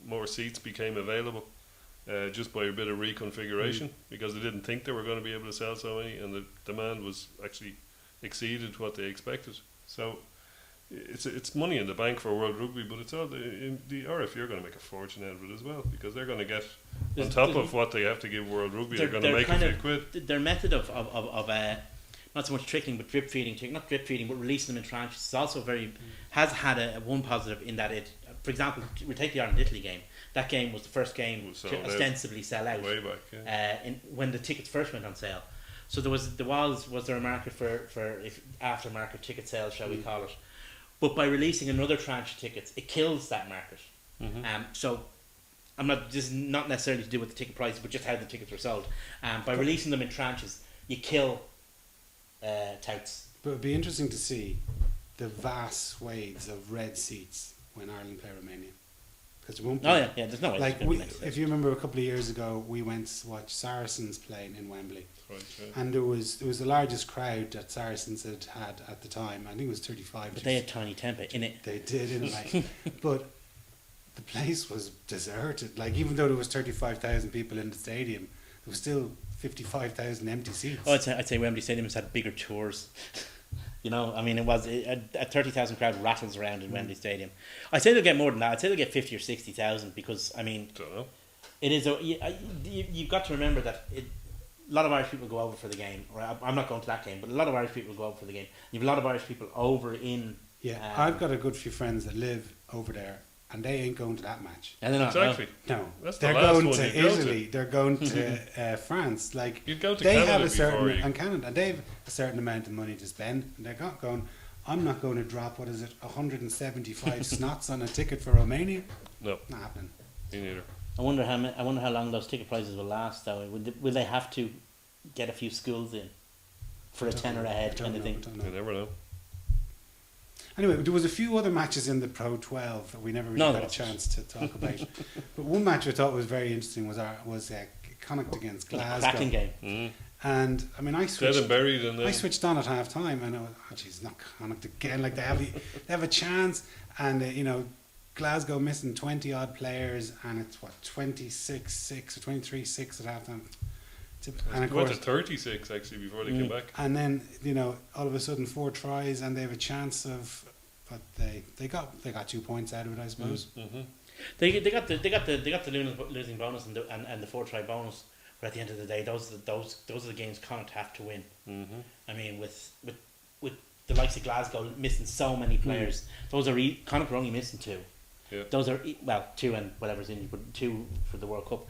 more seats became available just by a bit of reconfiguration, because they didn't think they were going to be able to sell so many, and the demand was actually exceeded what they expected. So it's money in the bank for World Rugby, but it's all the RFU are going to make a fortune out of it as well, because they're going to get on top of what they have to give World Rugby. They're going to make a few quid. Their method of not so much trickling, but drip feeding, not drip feeding, but releasing them in tranches is also has had a one positive in that it. For example, we take the Ireland-Italy game. That game was the first game to ostensibly sell out way back, when the tickets first went on sale. So was there a market for aftermarket ticket sales, shall we call it? But by releasing another tranche of tickets, it kills that market. So this is not necessarily to do with the ticket prices, but just how the tickets were sold. By releasing them in tranches, you kill touts. But it'd be interesting to see the vast swathes of red seats when Ireland play Romania, because it won't be. Oh yeah, there's no way. Like if you remember, a couple of years ago, we went to watch Saracens playing in Wembley, Right, and it was the largest crowd that Saracens had at the time. I think it was 35. But they had Tiny Tempe in it. They did, didn't they? But the place was deserted. Like, even though there was 35,000 people in the stadium, there was still 55,000 empty seats. Oh, I'd say Wembley Stadium has had bigger tours. I mean, a 30,000 crowd rattles around in Wembley Stadium. I'd say they'll get more than that. I'd say they'll get 50 or 60,000, because, I mean, don't know. it is. You've got to remember that a lot of Irish people go over for the game. Or I'm not going to that game, but a lot of Irish people go over for the game. You have a lot of Irish people over in. Yeah, I've got a good few friends that live over there, and they ain't going to that match. And they're not. Exactly. No, That's the they're last going one to you'd go to. Italy. They're going to France. Like, You'd go to they Canada have a before certain you- and Canada, and they have a certain amount of money to spend, and they're not going. I'm not going to drop 175 snots on a ticket for Romania. No, Not happening. me neither. I wonder how long those ticket prices will last. Though, will they have to get a few schools in for a tenner a head kind of thing? I don't You know. never know. Anyway, there was a few other matches in the Pro 12 that we never really No, had there a wasn't. chance to talk about. But one match I thought was very interesting was Connacht against It was a Glasgow. cracking game. And I mean, I Dead switched. and buried, and I switched on at half time and I was, oh jeez, not Connacht again. Like they have a chance, and you know, Glasgow missing 20 odd players, and it's what 26-6 or 23-6 at half time. And of went to course, 36 actually before they came back. and then you know, all of a sudden 4 tries and they have a chance of, but they got 2 points out of it, I suppose. Mm-hmm. They got the losing bonus and the 4-try bonus, but at the end of the day, those are the games Connacht have to win. Mm-hmm. I mean, with the likes of Glasgow missing so many players, those are Connacht are only missing 2. Yeah. Those are 2 and whatever's in, but 2 for the World Cup.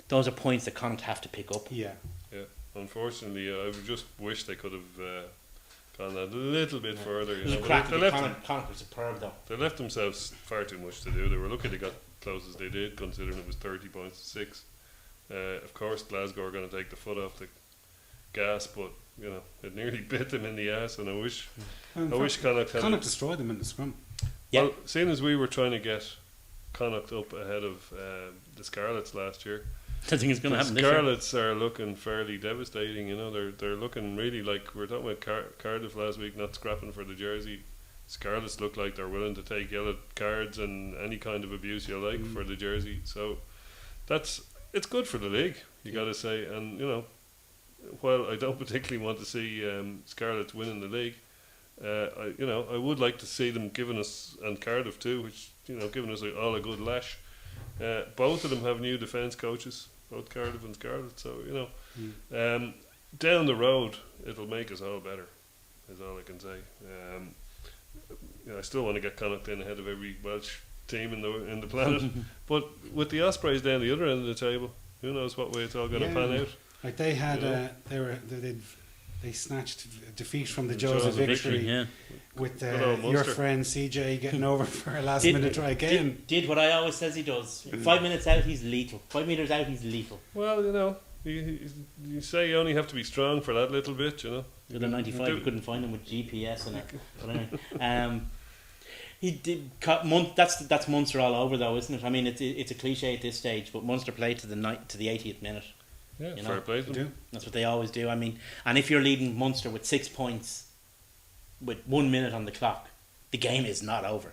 Those are points that Connacht have to pick up. Yeah. Yeah. Unfortunately, I just wish they could have gone a little bit further. It You was a know, but cracking they game. left Connacht were superb though. they left themselves far too much to do. They were lucky they got close as they did, considering it was 30 points to 6. Of course, Glasgow are going to take the foot off the gas, but you know it nearly bit them in the ass. And I wish Connacht had. Connacht destroyed them in the scrum. Yeah. Well, seeing as we were trying to get Connacht up ahead of the Scarlets last year, I think it's going to the happen this year. Scarlets are looking fairly devastating. You know, they're looking really like we were talking about Cardiff last week, not scrapping for the jersey. Scarlets look like they're willing to take yellow cards and any kind of abuse you like for the jersey. So it's good for the league, you got to say. And you know, while I don't particularly want to see Scarlets winning the league, I would like to see them giving us, and Cardiff too, which giving us all a good lash. Both of them have new defence coaches, both Cardiff and Scarlet. So down the road it'll make us all better, is all I can say. I still want to get Connacht in ahead of every Welsh team in the planet, but with the Ospreys down the other end of the table, who knows what way it's all going to pan out. Like they had, they snatched defeat from the jaws of victory. Yeah. With Good old your Munster. friend CJ getting over for a last minute try again. Did what I always says he does. 5 minutes out, he's lethal. 5 meters out, he's lethal. Well, you say you only have to be strong for that little bit, The other 95, you couldn't find him with GPS and it. But anyway, he did. That's Munster all over, though, isn't it? I mean, it's a cliche at this stage, but Munster played to the 80th minute. Yeah, You fair know, play to them. That's what they always do. I mean, and if you're leading Munster with 6 points, with 1 minute on the clock, the game is not over.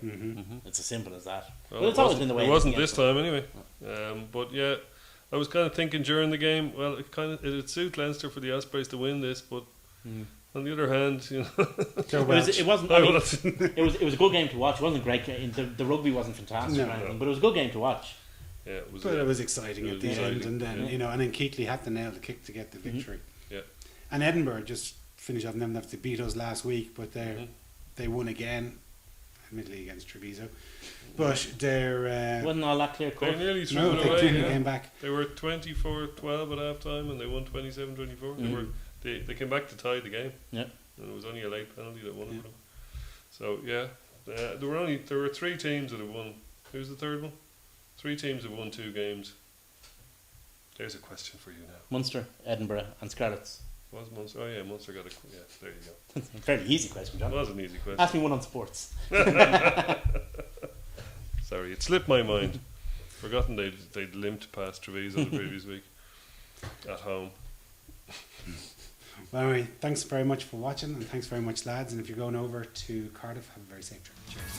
It's as simple as that. Well, it's always been the way. It wasn't is this time anyway. But yeah, I was kind of thinking during the game. Well, it'd suit Leinster for the Ospreys to win this, but on the other hand, Welsh. It wasn't. I mean, it was a good game to watch. It wasn't a great game. The rugby wasn't fantastic or anything, but it was a good game to watch. yeah, it was. But it was exciting it at was the exciting, end, and then yeah. and then Keighley had to nail the kick to get the victory. Yeah. And Edinburgh just finished off them after they beat us last week, but they won again, admittedly against Treviso. But they're Wasn't all that clear They cut. nearly threw no, it they away. clearly Yeah. came back. They were 24-12 at half time and they won 27-24. They came back to tie the game. Yeah. And it was only a late penalty that won it for them. So yeah, there were 3 teams that have won. Who's the third one? 3 teams have won 2 games. There's a question for you now. Munster, Edinburgh, and Scarlets. Was Munster? Oh yeah, Munster got a. Yeah, there you go. Fairly easy question, It John. was an easy question. Ask me one on sports. Sorry, it slipped my mind. Forgotten they'd limped past Treviso the previous week at home. Well, anyway, thanks very much for watching, and thanks very much, lads. And if you're going over to Cardiff, have a very safe trip. Cheers.